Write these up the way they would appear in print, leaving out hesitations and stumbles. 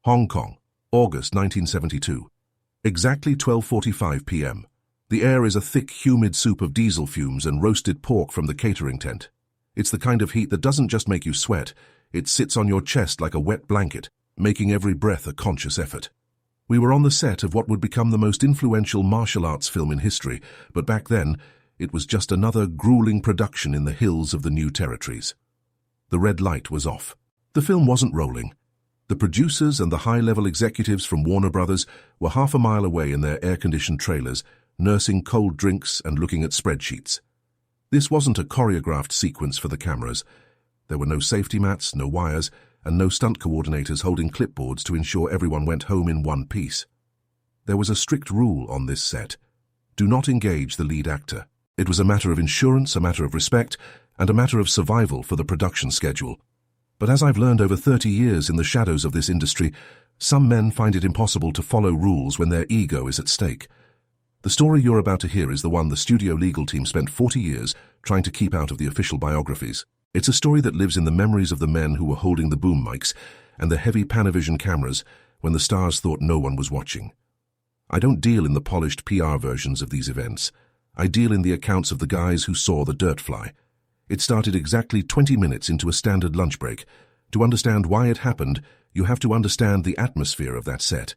Hong Kong, August 1972. Exactly 12:45 p.m. The air is a thick, humid soup of diesel fumes and roasted pork from the catering tent. It's the kind of heat that doesn't just make you sweat, it sits on your chest like a wet blanket, making every breath a conscious effort. We were on the set of what would become the most influential martial arts film in history, but back then, it was just another grueling production in the hills of the New Territories. The red light was off. The film wasn't rolling. The producers and the high-level executives from Warner Brothers were half a mile away in their air-conditioned trailers, nursing cold drinks and looking at spreadsheets. This wasn't a choreographed sequence for the cameras. There were no safety mats, no wires, and no stunt coordinators holding clipboards to ensure everyone went home in one piece. There was a strict rule on this set. Do not engage the lead actor. It was a matter of insurance, a matter of respect, and a matter of survival for the production schedule. But as I've learned over 30 years in the shadows of this industry, some men find it impossible to follow rules when their ego is at stake. The story you're about to hear is the one the studio legal team spent 40 years trying to keep out of the official biographies. It's a story that lives in the memories of the men who were holding the boom mics and the heavy Panavision cameras when the stars thought no one was watching. I don't deal in the polished PR versions of these events. I deal in the accounts of the guys who saw the dirt fly. It started exactly 20 minutes into a standard lunch break. To understand why it happened, you have to understand the atmosphere of that set.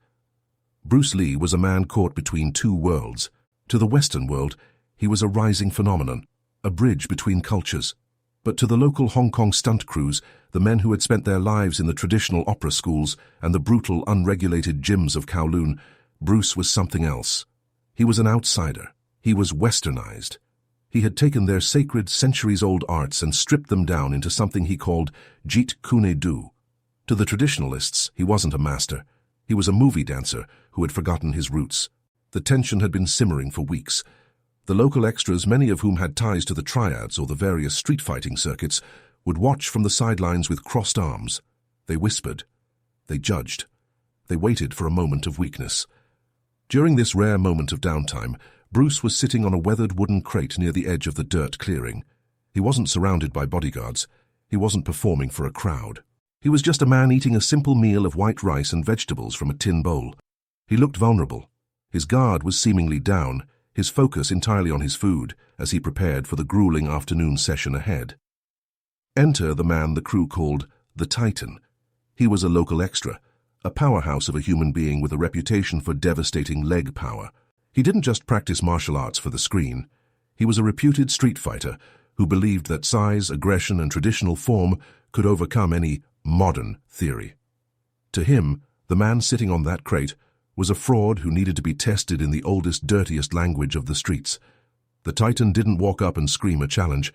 Bruce Lee was a man caught between two worlds. To the Western world, he was a rising phenomenon, a bridge between cultures. But to the local Hong Kong stunt crews, the men who had spent their lives in the traditional opera schools and the brutal, unregulated gyms of Kowloon, Bruce was something else. He was an outsider. He was westernized. He had taken their sacred, centuries-old arts and stripped them down into something he called Jeet Kune Do. To the traditionalists, he wasn't a master. He was a movie dancer who had forgotten his roots. The tension had been simmering for weeks. The local extras, many of whom had ties to the triads or the various street fighting circuits, would watch from the sidelines with crossed arms. They whispered. They judged. They waited for a moment of weakness. During this rare moment of downtime, Bruce was sitting on a weathered wooden crate near the edge of the dirt clearing. He wasn't surrounded by bodyguards. He wasn't performing for a crowd. He was just a man eating a simple meal of white rice and vegetables from a tin bowl. He looked vulnerable. His guard was seemingly down, his focus entirely on his food, as he prepared for the grueling afternoon session ahead. Enter the man the crew called the Titan. He was a local extra, a powerhouse of a human being with a reputation for devastating leg power. He didn't just practice martial arts for the screen. He was a reputed street fighter who believed that size, aggression, and traditional form could overcome any modern theory. To him, the man sitting on that crate was a fraud who needed to be tested in the oldest, dirtiest language of the streets. The Titan didn't walk up and scream a challenge.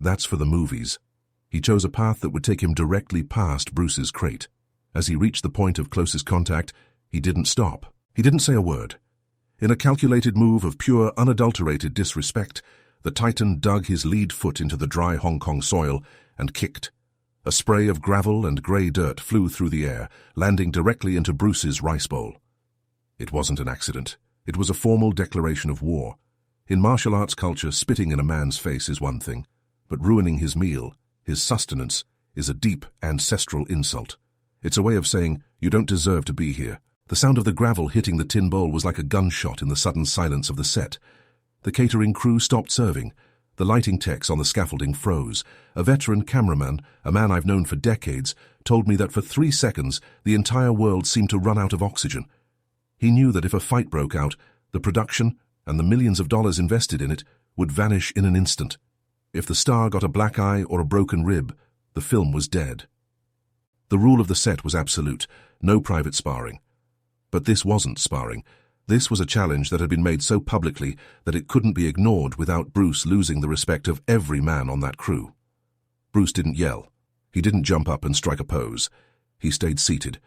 That's for the movies. He chose a path that would take him directly past Bruce's crate. As he reached the point of closest contact, he didn't stop. He didn't say a word. In a calculated move of pure, unadulterated disrespect, the Titan dug his lead foot into the dry Hong Kong soil and kicked. A spray of gravel and grey dirt flew through the air, landing directly into Bruce's rice bowl. It wasn't an accident. It was a formal declaration of war. In martial arts culture, spitting in a man's face is one thing, but ruining his meal, his sustenance, is a deep, ancestral insult. It's a way of saying, you don't deserve to be here. The sound of the gravel hitting the tin bowl was like a gunshot in the sudden silence of the set. The catering crew stopped serving. The lighting techs on the scaffolding froze. A veteran cameraman, a man I've known for decades, told me that for 3 seconds the entire world seemed to run out of oxygen. He knew that if a fight broke out, the production and the millions of dollars invested in it would vanish in an instant. If the star got a black eye or a broken rib, the film was dead. The rule of the set was absolute, no private sparring. But this wasn't sparring. This was a challenge that had been made so publicly that it couldn't be ignored without Bruce losing the respect of every man on that crew. Bruce didn't yell. He didn't jump up and strike a pose. He stayed seated.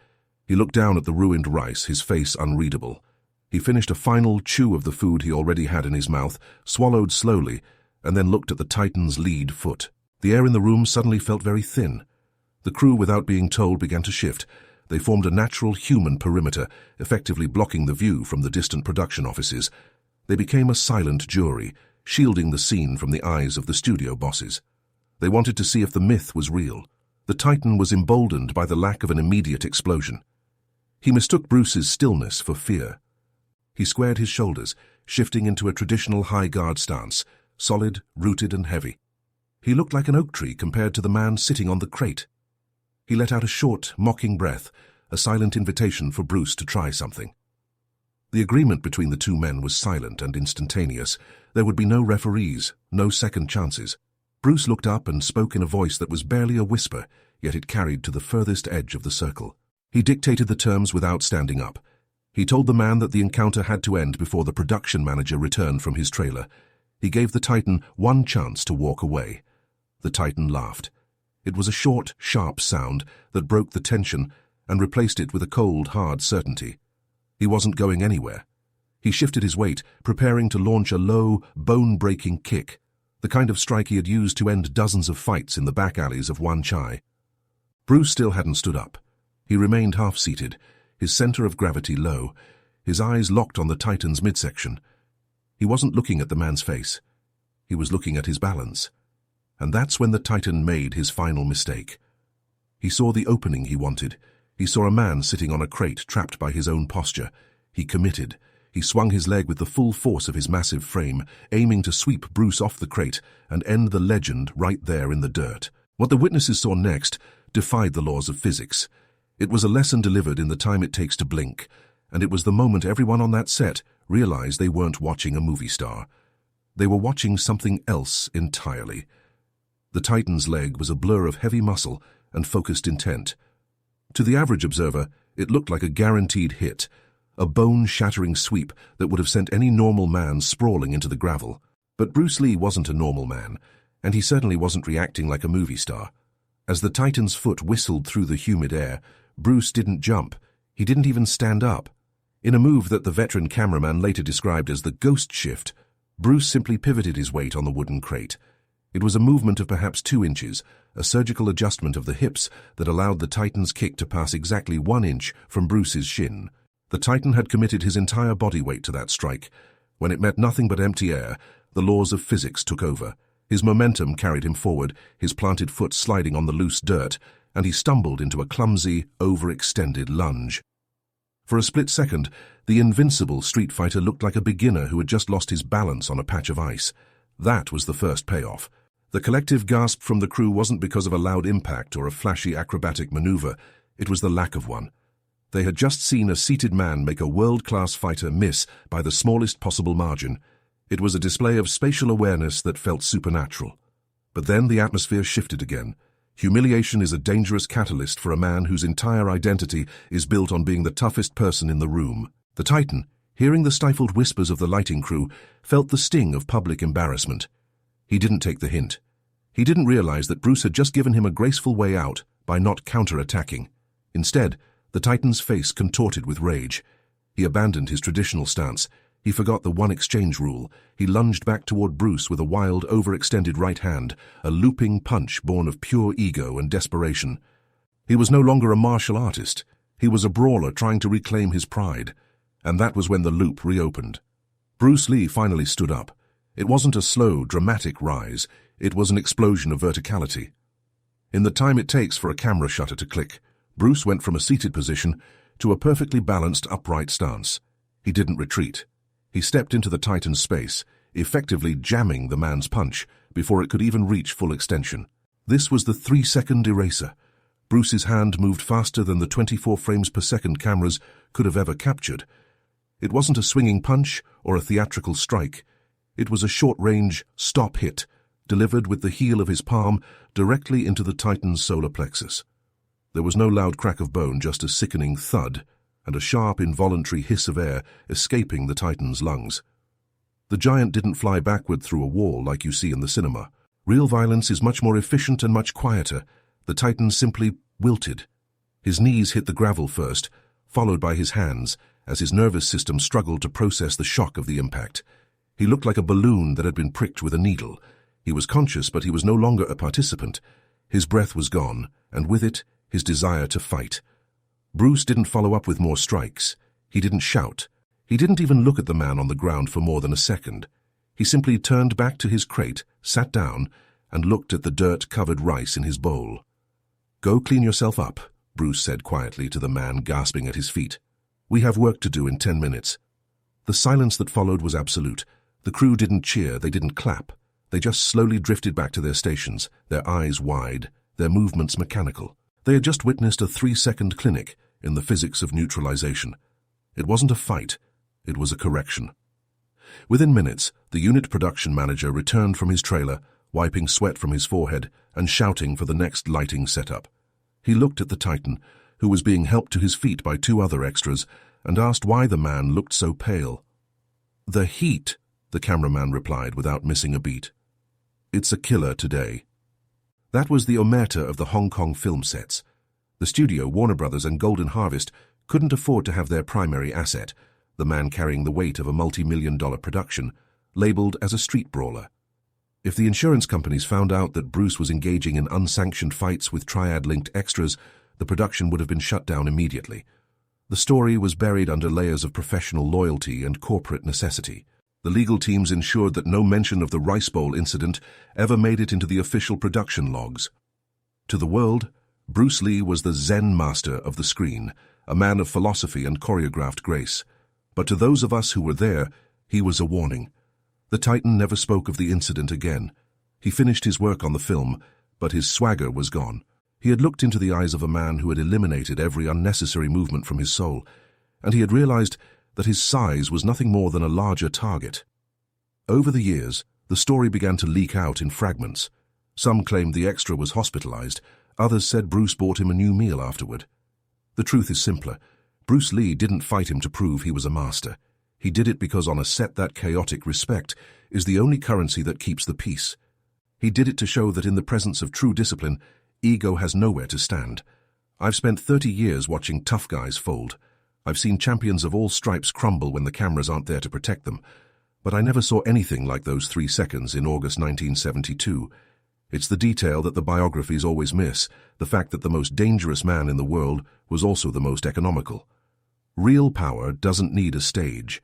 He looked down at the ruined rice, his face unreadable. He finished a final chew of the food he already had in his mouth, swallowed slowly, and then looked at the Titan's lead foot. The air in the room suddenly felt very thin. The crew, without being told, began to shift. They formed a natural human perimeter, effectively blocking the view from the distant production offices. They became a silent jury, shielding the scene from the eyes of the studio bosses. They wanted to see if the myth was real. The Titan was emboldened by the lack of an immediate explosion. He mistook Bruce's stillness for fear. He squared his shoulders, shifting into a traditional high-guard stance, solid, rooted and heavy. He looked like an oak tree compared to the man sitting on the crate. He let out a short, mocking breath, a silent invitation for Bruce to try something. The agreement between the two men was silent and instantaneous. There would be no referees, no second chances. Bruce looked up and spoke in a voice that was barely a whisper, yet it carried to the furthest edge of the circle. He dictated the terms without standing up. He told the man that the encounter had to end before the production manager returned from his trailer. He gave the Titan one chance to walk away. The Titan laughed. It was a short, sharp sound that broke the tension and replaced it with a cold, hard certainty. He wasn't going anywhere. He shifted his weight, preparing to launch a low, bone-breaking kick, the kind of strike he had used to end dozens of fights in the back alleys of Wan Chai. Bruce still hadn't stood up. He remained half-seated, his center of gravity low, his eyes locked on the Titan's midsection. He wasn't looking at the man's face. He was looking at his balance. And that's when the Titan made his final mistake. He saw the opening he wanted. He saw a man sitting on a crate trapped by his own posture. He committed. He swung his leg with the full force of his massive frame, aiming to sweep Bruce off the crate and end the legend right there in the dirt. What the witnesses saw next defied the laws of physics. It was a lesson delivered in the time it takes to blink, and it was the moment everyone on that set realized they weren't watching a movie star. They were watching something else entirely. The Titan's leg was a blur of heavy muscle and focused intent. To the average observer, it looked like a guaranteed hit, a bone-shattering sweep that would have sent any normal man sprawling into the gravel. But Bruce Lee wasn't a normal man, and he certainly wasn't reacting like a movie star. As the Titan's foot whistled through the humid air, Bruce didn't jump. He didn't even stand up. In a move that the veteran cameraman later described as the ghost shift, Bruce simply pivoted his weight on the wooden crate. It was a movement of perhaps 2 inches, a surgical adjustment of the hips that allowed the Titan's kick to pass exactly 1 inch from Bruce's shin. The Titan had committed his entire body weight to that strike. When it met nothing but empty air, the laws of physics took over. His momentum carried him forward, his planted foot sliding on the loose dirt, and he stumbled into a clumsy, overextended lunge. For a split second, the invincible street fighter looked like a beginner who had just lost his balance on a patch of ice. That was the first payoff. The collective gasp from the crew wasn't because of a loud impact or a flashy acrobatic maneuver. It was the lack of one. They had just seen a seated man make a world-class fighter miss by the smallest possible margin. It was a display of spatial awareness that felt supernatural. But then the atmosphere shifted again. Humiliation is a dangerous catalyst for a man whose entire identity is built on being the toughest person in the room. The Titan, hearing the stifled whispers of the lighting crew, felt the sting of public embarrassment. He didn't take the hint. He didn't realize that Bruce had just given him a graceful way out by not counter-attacking. Instead, the Titan's face contorted with rage. He abandoned his traditional stance. He forgot the one exchange rule. He lunged back toward Bruce with a wild, overextended right hand, a looping punch born of pure ego and desperation. He was no longer a martial artist. He was a brawler trying to reclaim his pride. And that was when the loop reopened. Bruce Lee finally stood up. It wasn't a slow, dramatic rise. It was an explosion of verticality. In the time it takes for a camera shutter to click, Bruce went from a seated position to a perfectly balanced, upright stance. He didn't retreat. He stepped into the Titan's space, effectively jamming the man's punch before it could even reach full extension. This was the 3-second eraser. Bruce's hand moved faster than the 24 frames per second cameras could have ever captured. It wasn't a swinging punch or a theatrical strike. It was a short-range stop hit, delivered with the heel of his palm directly into the Titan's solar plexus. There was no loud crack of bone, just a sickening thud, and a sharp, involuntary hiss of air escaping the Titan's lungs. The giant didn't fly backward through a wall like you see in the cinema. Real violence is much more efficient and much quieter. The Titan simply wilted. His knees hit the gravel first, followed by his hands, as his nervous system struggled to process the shock of the impact. He looked like a balloon that had been pricked with a needle. He was conscious, but he was no longer a participant. His breath was gone, and with it, his desire to fight. Bruce didn't follow up with more strikes. He didn't shout. He didn't even look at the man on the ground for more than a second. He simply turned back to his crate, sat down, and looked at the dirt-covered rice in his bowl. "Go clean yourself up," Bruce said quietly to the man gasping at his feet. "We have work to do in 10 minutes." The silence that followed was absolute. The crew didn't cheer, they didn't clap. They just slowly drifted back to their stations, their eyes wide, their movements mechanical. They had just witnessed a 3-second clinic in the physics of neutralization. It wasn't a fight, it was a correction. Within minutes, the unit production manager returned from his trailer, wiping sweat from his forehead and shouting for the next lighting setup. He looked at the Titan, who was being helped to his feet by 2 other extras, and asked why the man looked so pale. "The heat," the cameraman replied without missing a beat. "It's a killer today." That was the omerta of the Hong Kong film sets. The studio, Warner Brothers and Golden Harvest, couldn't afford to have their primary asset, the man carrying the weight of a multi-million-dollar production, labeled as a street brawler. If the insurance companies found out that Bruce was engaging in unsanctioned fights with Triad-linked extras, the production would have been shut down immediately. The story was buried under layers of professional loyalty and corporate necessity. The legal teams ensured that no mention of the Rice Bowl incident ever made it into the official production logs. To the world, Bruce Lee was the Zen master of the screen, a man of philosophy and choreographed grace. But to those of us who were there, he was a warning. The Titan never spoke of the incident again. He finished his work on the film, but his swagger was gone. He had looked into the eyes of a man who had eliminated every unnecessary movement from his soul, and he had realized that his size was nothing more than a larger target. Over the years, the story began to leak out in fragments. Some claimed the extra was hospitalized, others said Bruce bought him a new meal afterward. The truth is simpler. Bruce Lee didn't fight him to prove he was a master. He did it because on a set that chaotic respect is the only currency that keeps the peace. He did it to show that in the presence of true discipline, ego has nowhere to stand. I've spent 30 years watching tough guys fold. I've seen champions of all stripes crumble when the cameras aren't there to protect them. But I never saw anything like those 3 seconds in August 1972. It's the detail that the biographies always miss, the fact that the most dangerous man in the world was also the most economical. Real power doesn't need a stage.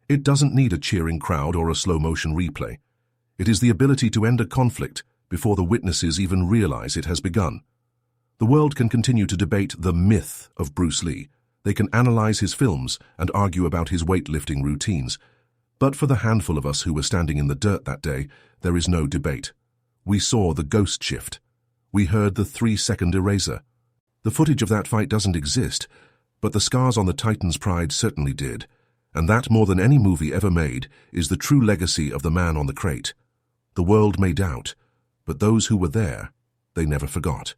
It doesn't need a cheering crowd or a slow-motion replay. It is the ability to end a conflict before the witnesses even realize it has begun. The world can continue to debate the myth of Bruce Lee. They can analyze his films and argue about his weightlifting routines. But for the handful of us who were standing in the dirt that day, there is no debate. We saw the ghost shift. We heard the 3-second eraser. The footage of that fight doesn't exist, but the scars on the Titan's pride certainly did. And that, more than any movie ever made, is the true legacy of the man on the crate. The world may doubt, but those who were there, they never forgot.